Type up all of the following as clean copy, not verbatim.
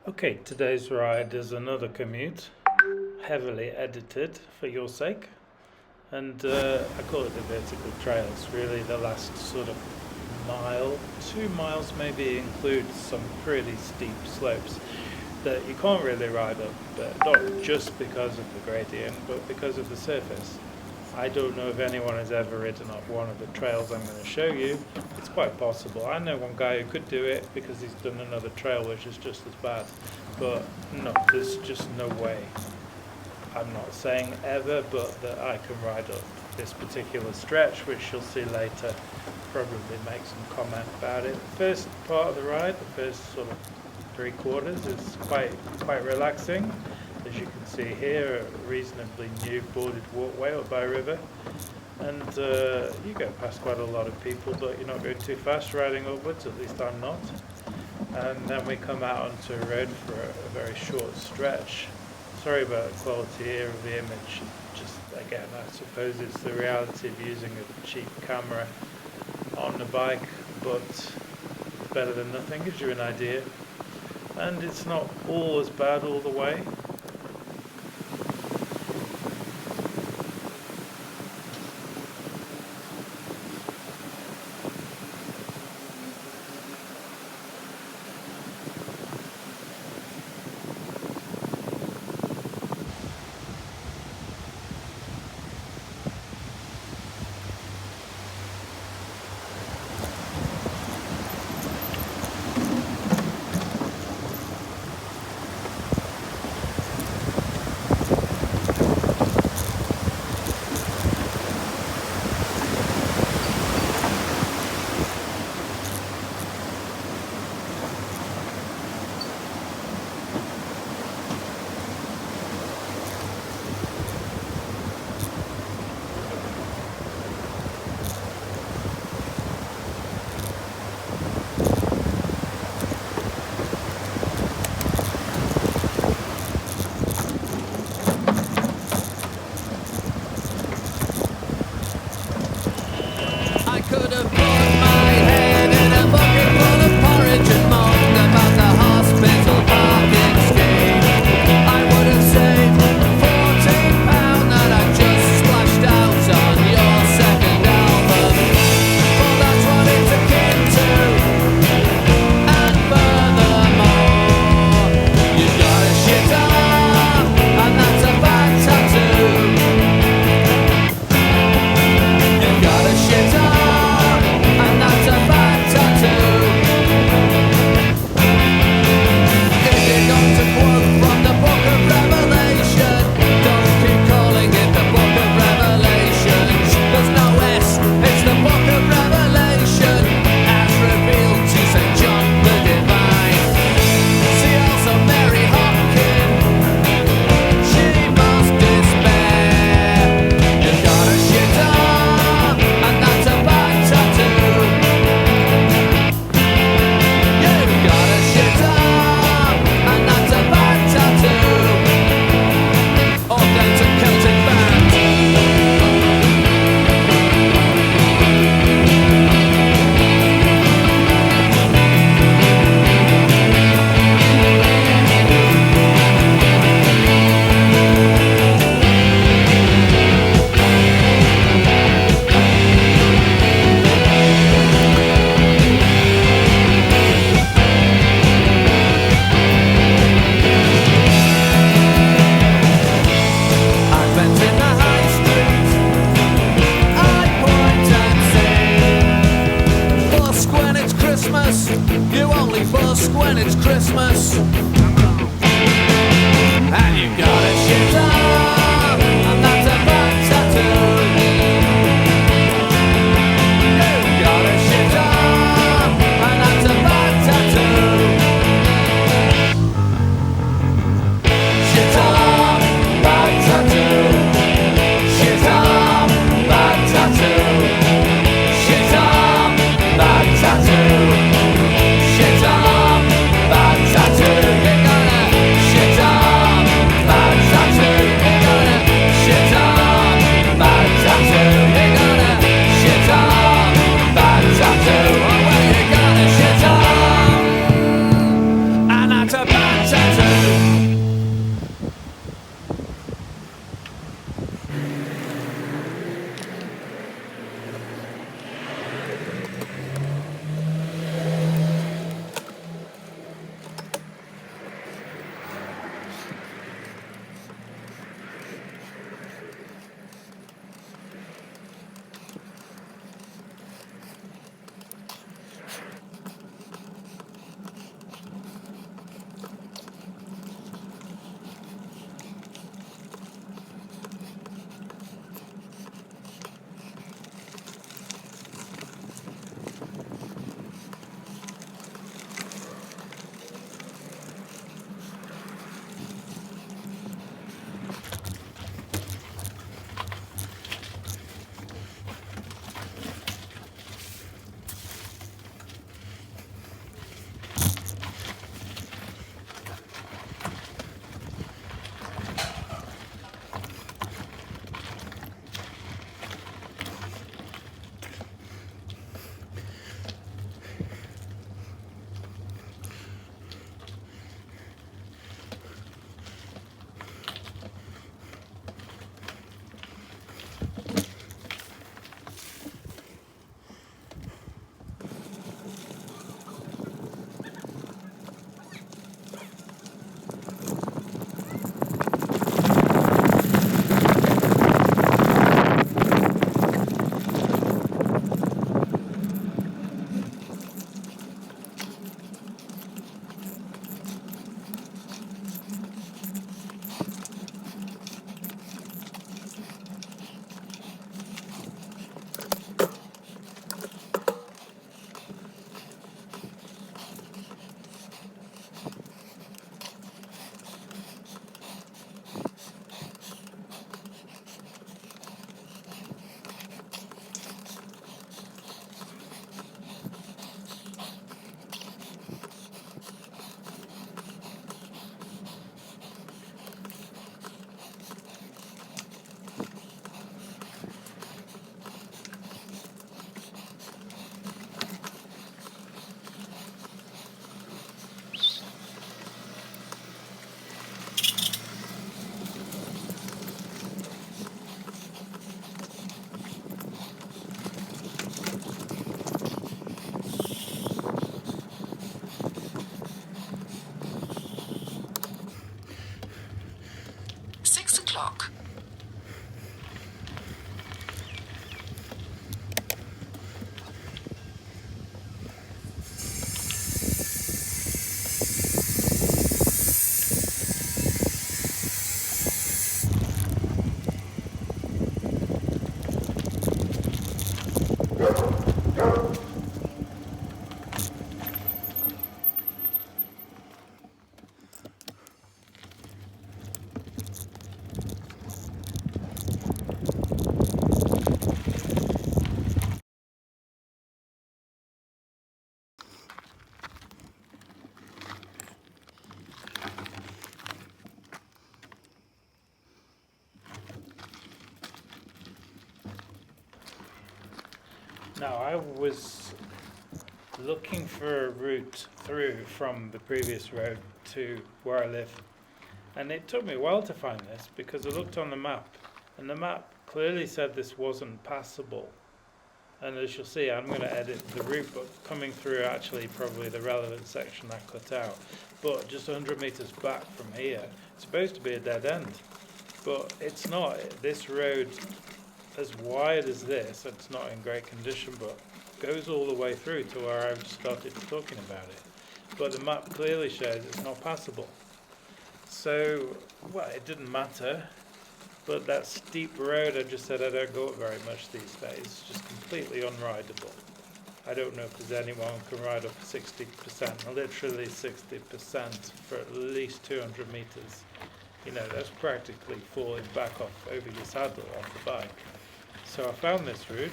Okay, today's ride is another commute, heavily edited for your sake, and I call it the vertical trails. Really, the last sort of mile, 2 miles maybe, includes some pretty steep slopes that you can't really ride up, but not just because of the gradient, but because of the surface. I don't know if anyone has ever ridden up one of the trails I'm going to show you. It's quite possible. I know one guy who could do it because he's done another trail which is just as bad. But no, there's just no way. I'm not saying ever, but that I can ride up this particular stretch, which you'll see later. Probably make some comment about it. The first part of the ride, the first sort of 3 quarters, is quite relaxing. As you can see here, a reasonably new boarded walkway up by a river, and you go past quite a lot of people, but you're not going too fast riding upwards, at least I'm not. And then we come out onto a road for a very short stretch. Sorry about the quality here of the image, just again I suppose it's the reality of using a cheap camera on the bike, but better than nothing, gives you an idea. And it's not all as bad all the way. Now, I was looking for a route through from the previous road to where I live, and it took me a while to find this because I looked on the map, and the map clearly said this wasn't passable. And as you'll see, I'm going to edit the route, but coming through actually probably the relevant section I cut out. But just 100 metres back from here, it's supposed to be a dead end, but it's not. This road, as wide as this, it's not in great condition, but goes all the way through to where I've started talking about it. But the map clearly shows it's not passable. So, well, it didn't matter. But that steep road, I just said I don't go up very much these days. It's just completely unrideable. I don't know if there's anyone who can ride up 60%, literally 60% for at least 200 metres. You know, that's practically falling back off over your saddle off the bike. So I found this route,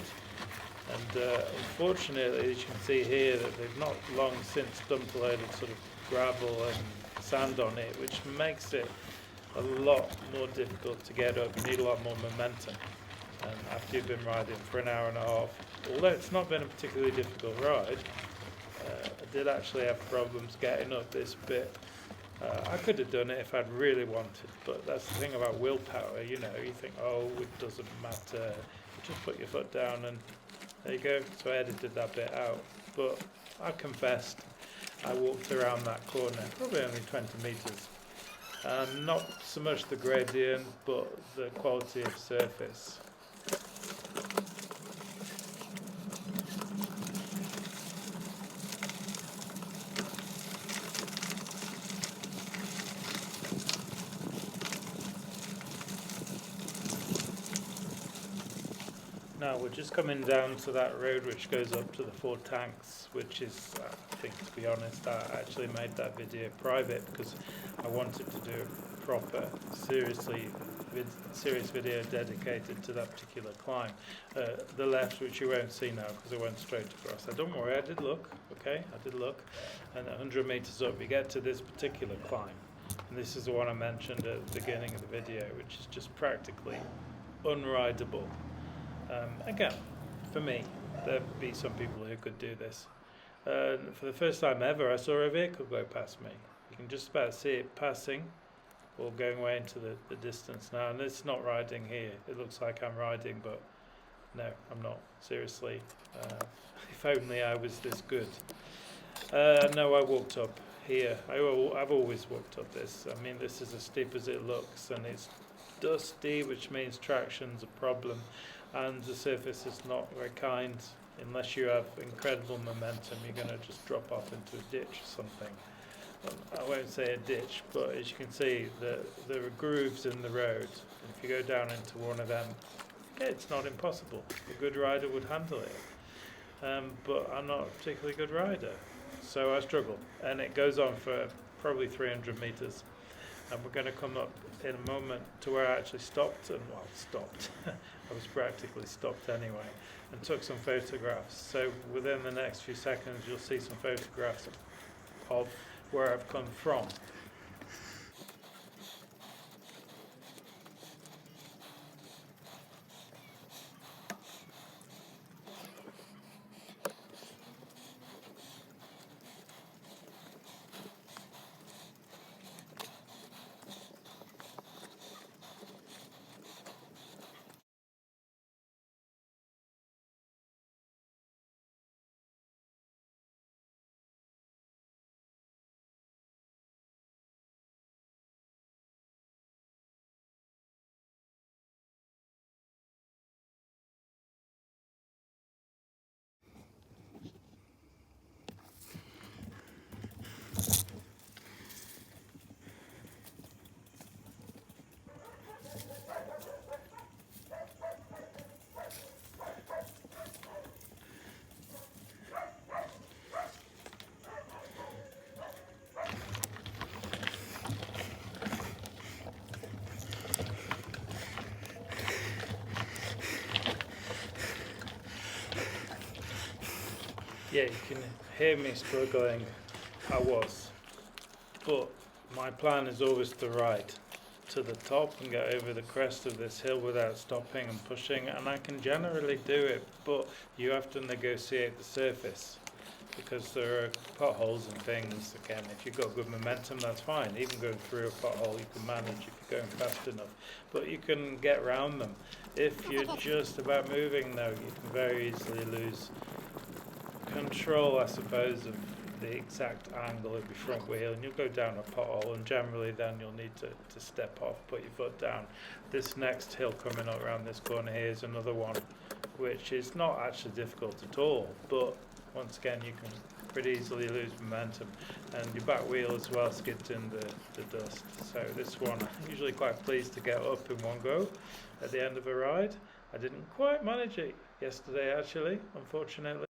and unfortunately, as you can see here, that they've not long since dumped a load of sort of gravel and sand on it, which makes it a lot more difficult to get up. You need a lot more momentum. And after you've been riding for an hour and a half, although it's not been a particularly difficult ride, I did actually have problems getting up this bit. I could have done it if I'd really wanted, but that's the thing about willpower, you know, you think, oh, it doesn't matter, you just put your foot down and there you go. So I edited that bit out, but I confessed, I walked around that corner, probably only 20 metres. Not so much the gradient, but the quality of surface. Now we're just coming down to that road which goes up to the 4 tanks, which is, I think, to be honest, I actually made that video private because I wanted to do a proper, serious video dedicated to that particular climb. The left, which you won't see now because I went straight across. So don't worry, I did look, okay, I did look. And 100 metres up, we get to this particular climb. And this is the one I mentioned at the beginning of the video, which is just practically unrideable. Again, for me, there'd be some people who could do this. For the first time ever, I saw a vehicle go past me. You can just about see it passing or going away into the distance now. And it's not riding here. It looks like I'm riding, but no, I'm not. Seriously. If only I was this good. No, I walked up here. I've always walked up this. I mean, this is as steep as it looks, and it's dusty, which means traction's a problem. And the surface is not very kind. Unless you have incredible momentum, you're going to just drop off into a ditch or something. I won't say a ditch, but as you can see, there are grooves in the road. If you go down into one of them, okay, it's not impossible. A good rider would handle it. But I'm not a particularly good rider, so I struggle. And it goes on for probably 300 metres. And we're going to come up in a moment to where I actually stopped, and well, stopped. I was practically stopped anyway, and took some photographs. So within the next few seconds, you'll see some photographs of where I've come from. Yeah, you can hear me struggling. I was. But my plan is always to ride to the top and get over the crest of this hill without stopping and pushing, and I can generally do it, but you have to negotiate the surface because there are potholes and things. Again, if you've got good momentum, that's fine. Even going through a pothole you can manage if you're going fast enough, but you can get around them. If you're just about moving though, you can very easily lose control, I suppose, of the exact angle of your front wheel, and you'll go down a pothole, and generally then you'll need to step off, put your foot down. This next hill coming up around this corner here is another one which is not actually difficult at all, but once again you can pretty easily lose momentum, and your back wheel as well skids in the dust. So this one I'm usually quite pleased to get up in one go at the end of a ride. I didn't quite manage it yesterday actually, unfortunately.